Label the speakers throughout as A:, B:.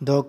A: 2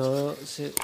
A: 2